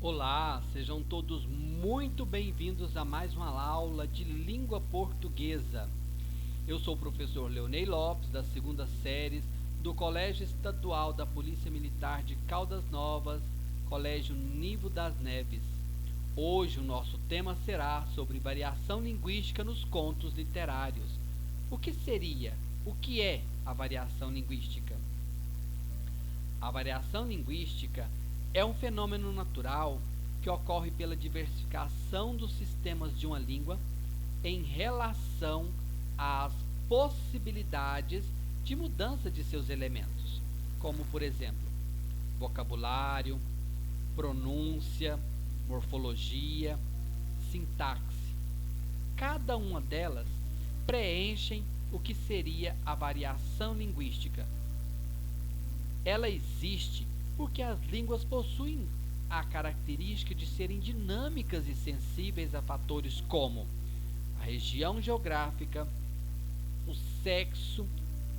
Olá, sejam todos muito bem-vindos a mais uma aula de língua portuguesa. Eu sou o professor Leonei Lopes, da segunda série do Colégio Estadual da Polícia Militar de Caldas Novas, Colégio Nivo das Neves. Hoje o nosso tema será sobre variação linguística nos contos literários. O que é a variação linguística? A variação linguística é um fenômeno natural que ocorre pela diversificação dos sistemas de uma língua em relação às possibilidades de mudança de seus elementos, como, por exemplo, vocabulário, pronúncia, morfologia, sintaxe. Cada uma delas preenchem o que seria a variação linguística. Ela existe porque as línguas possuem a característica de serem dinâmicas e sensíveis a fatores como a região geográfica, o sexo,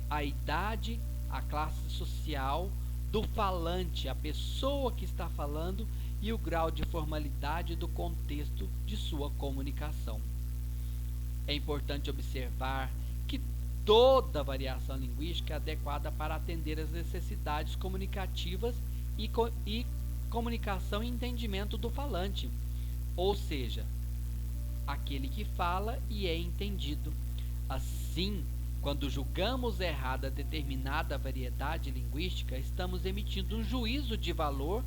a idade, a classe social do falante, a pessoa que está falando e o grau de formalidade do contexto de sua comunicação. É importante observar que toda variação linguística é adequada para atender às necessidades comunicativas e comunicação e entendimento do falante, ou seja, aquele que fala e é entendido. Assim, quando julgamos errada determinada variedade linguística, estamos emitindo um juízo de valor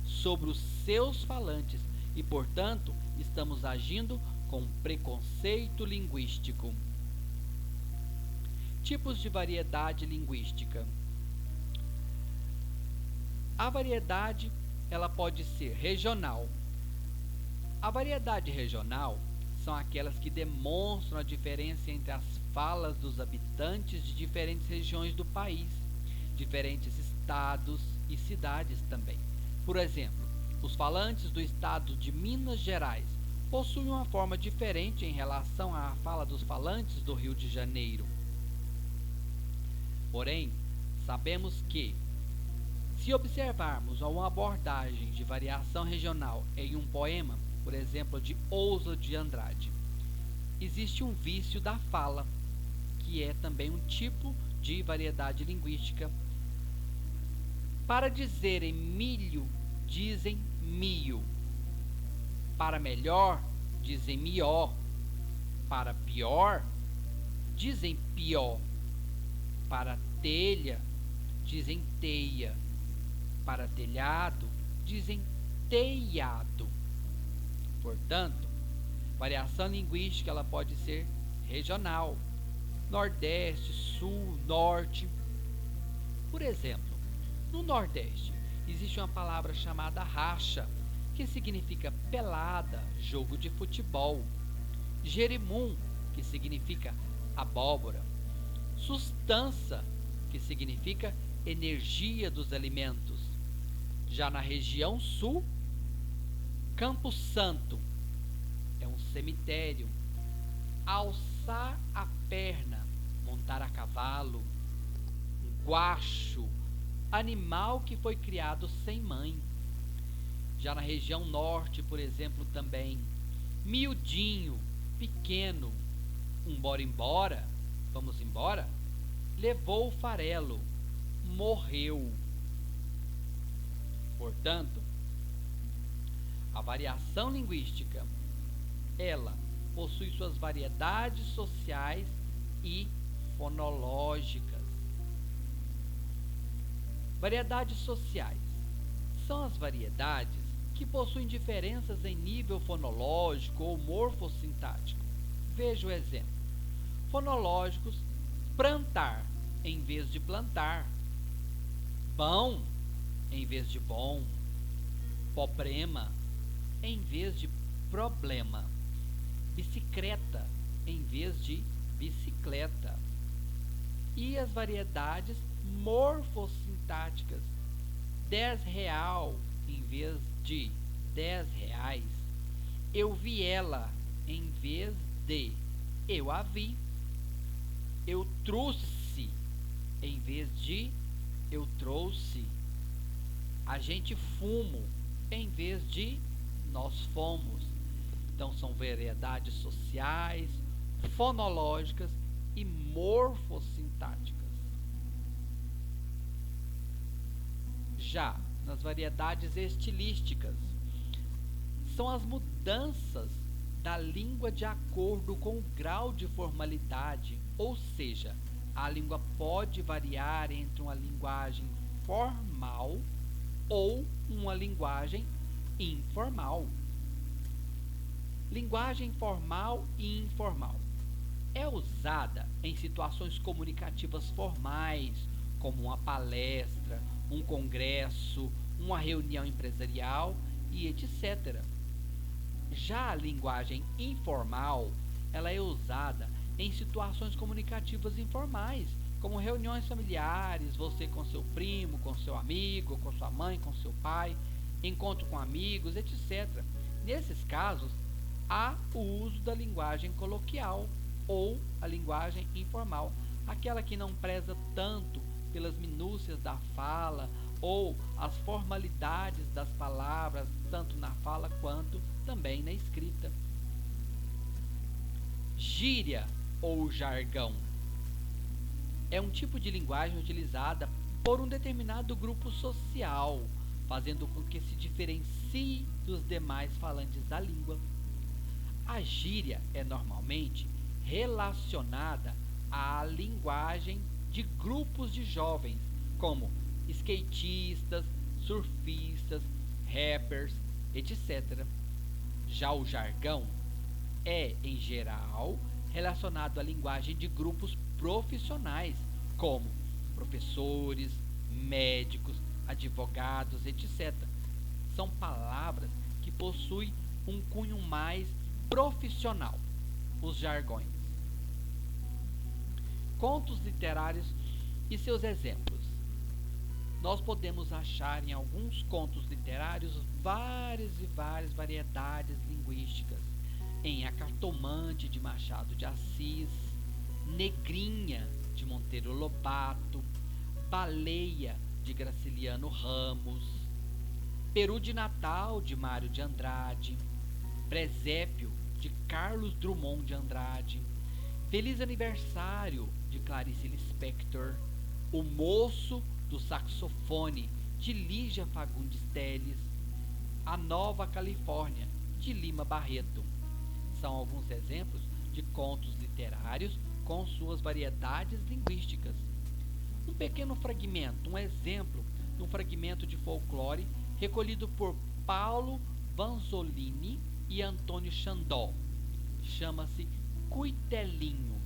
sobre os seus falantes e, portanto, estamos agindo com preconceito linguístico. Tipos de variedade linguística. A variedade, ela pode ser regional. A variedade regional são aquelas que demonstram a diferença entre as falas dos habitantes de diferentes regiões do país, diferentes estados e cidades também. Por exemplo, os falantes do estado de Minas Gerais possuem uma forma diferente em relação à fala dos falantes do Rio de Janeiro. Porém, sabemos que, se observarmos uma abordagem de variação regional em um poema, por exemplo, de Ousa de Andrade, existe um vício da fala, que é também um tipo de variedade linguística. Para dizerem milho, dizem mio. Para melhor, dizem mió. Para pior, dizem pior. Para telha, dizem teia. Para telhado, dizem teiado. Portanto, variação linguística ela pode ser regional, Nordeste, Sul, Norte. Por exemplo, no Nordeste existe uma palavra chamada racha, que significa pelada, jogo de futebol. Jerimum, que significa abóbora. Sustância, que significa energia dos alimentos. Já na região sul, Campo Santo é um cemitério. Alçar a perna, montar a cavalo. Guacho, animal que foi criado sem mãe. Já na região norte, por exemplo, também miudinho, pequeno. Embora, vamos embora, levou o farelo, morreu. Portanto, a variação linguística, ela possui suas variedades sociais e fonológicas. Variedades sociais são as variedades que possuem diferenças em nível fonológico ou morfossintático. Veja o exemplo. Fonológicos: plantar em vez de plantar, bom em vez de bom, problema em vez de problema, bicicleta em vez de bicicleta. E as variedades morfossintáticas: 10 real em vez de 10 reais, eu vi ela em vez de eu a vi, eu trouxe em vez de eu trouxe, a gente fumo em vez de nós fomos. Então são variedades sociais, fonológicas e morfossintáticas. Já nas variedades estilísticas, são as mudanças da língua de acordo com o grau de formalidade, ou seja, a língua pode variar entre uma linguagem formal ou uma linguagem informal. Linguagem formal e informal é usada em situações comunicativas formais, como uma palestra, um congresso, uma reunião empresarial e etc. Já a linguagem informal, ela é usada em situações comunicativas informais, como reuniões familiares, você com seu primo, com seu amigo, com sua mãe, com seu pai, encontro com amigos, etc. Nesses casos, há o uso da linguagem coloquial ou a linguagem informal, aquela que não preza tanto pelas minúcias da fala ou as formalidades das palavras, tanto na fala quanto também na escrita. Gíria ou jargão é um tipo de linguagem utilizada por um determinado grupo social, fazendo com que se diferencie dos demais falantes da língua. A gíria é normalmente relacionada à linguagem de grupos de jovens, como skatistas, surfistas, rappers, etc. Já o jargão é, em geral, relacionado à linguagem de grupos profissionais, como professores, médicos, advogados, etc. São palavras que possuem um cunho mais profissional, os jargões. Contos literários e seus exemplos. Nós podemos achar em alguns contos literários várias variedades linguísticas. Em A Cartomante, de Machado de Assis, Negrinha, de Monteiro Lobato, Baleia, de Graciliano Ramos, Peru de Natal, de Mário de Andrade, Presépio, de Carlos Drummond de Andrade, Feliz Aniversário, de Clarice Lispector, O Moço do Saxofone, de Lígia Fagundes Telles, A Nova Califórnia, de Lima Barreto. São alguns exemplos de contos literários com suas variedades linguísticas. Um pequeno fragmento, um exemplo de um fragmento de folclore recolhido por Paulo Vanzolini e Antônio Chandó. Chama-se Cuitelinho.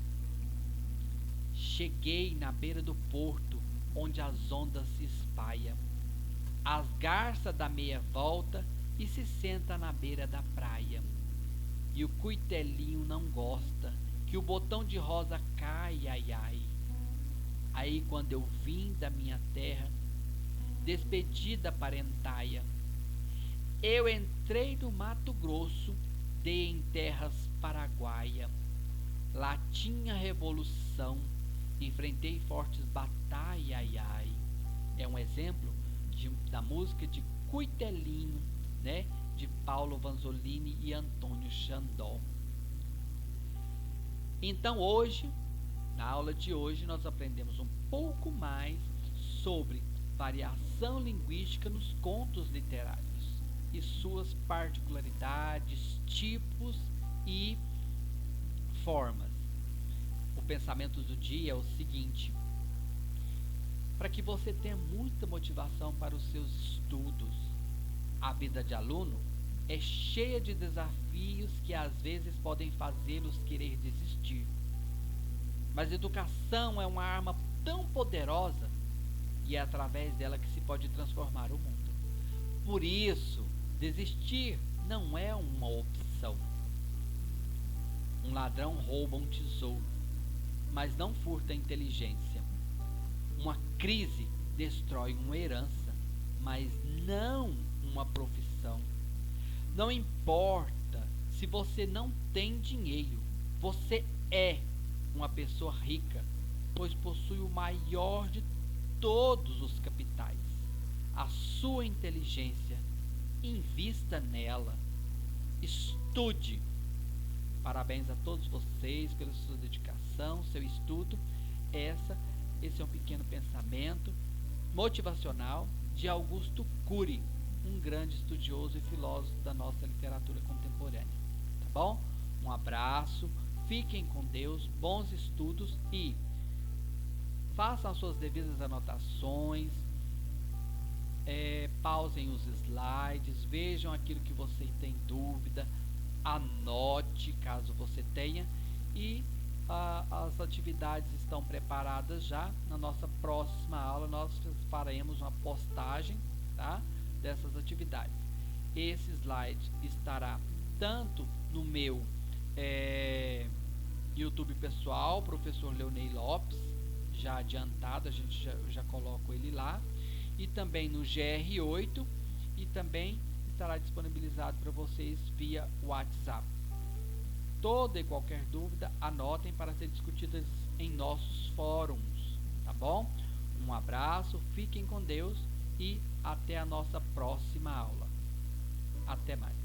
Cheguei na beira do porto, onde as ondas se espalham. As garças dá meia volta e se senta na beira da praia. E o cuitelinho não gosta que o botão de rosa cai, ai, ai. Aí quando eu vim da minha terra, despedida parentaia, eu entrei no Mato Grosso, dei em terras paraguaia. Lá tinha revolução, enfrentei fortes batalhas, ai, ai. É um exemplo da música de Cuitelinho, né? De Paulo Vanzolini e Antônio Chandó. Então hoje, na aula de hoje, nós aprendemos um pouco mais sobre variação linguística nos contos literários e suas particularidades, tipos e formas. O pensamento do dia é o seguinte: para que você tenha muita motivação para os seus estudos, a vida de aluno é cheia de desafios que às vezes podem fazê-los querer desistir. Mas educação é uma arma tão poderosa e é através dela que se pode transformar o mundo. Por isso, desistir não é uma opção. Um ladrão rouba um tesouro, mas não furta a inteligência. Uma crise destrói uma herança, mas não uma profissão. Não importa se você não tem dinheiro, você é uma pessoa rica, pois possui o maior de todos os capitais, a sua inteligência. invista nela, estude. Parabéns a todos vocês pela sua dedicação, seu estudo. Esse é um pequeno pensamento motivacional de Augusto Cury, um grande estudioso e filósofo da nossa literatura contemporânea. Tá bom? Um abraço, fiquem com Deus, bons estudos e façam as suas devidas anotações, pausem os slides, vejam aquilo que você tem dúvida, anote caso você tenha, e as atividades estão preparadas já. Na nossa próxima aula nós faremos uma postagem, tá, dessas atividades. Esse slide estará tanto no meu YouTube pessoal, professor Leonei Lopes, já adiantado, a gente já coloca ele lá, e também no GR8, e também estará disponibilizado para vocês via WhatsApp. Toda e qualquer dúvida, anotem para ser discutidas em nossos fóruns, tá bom? Um abraço, fiquem com Deus e até a nossa próxima aula. Até mais.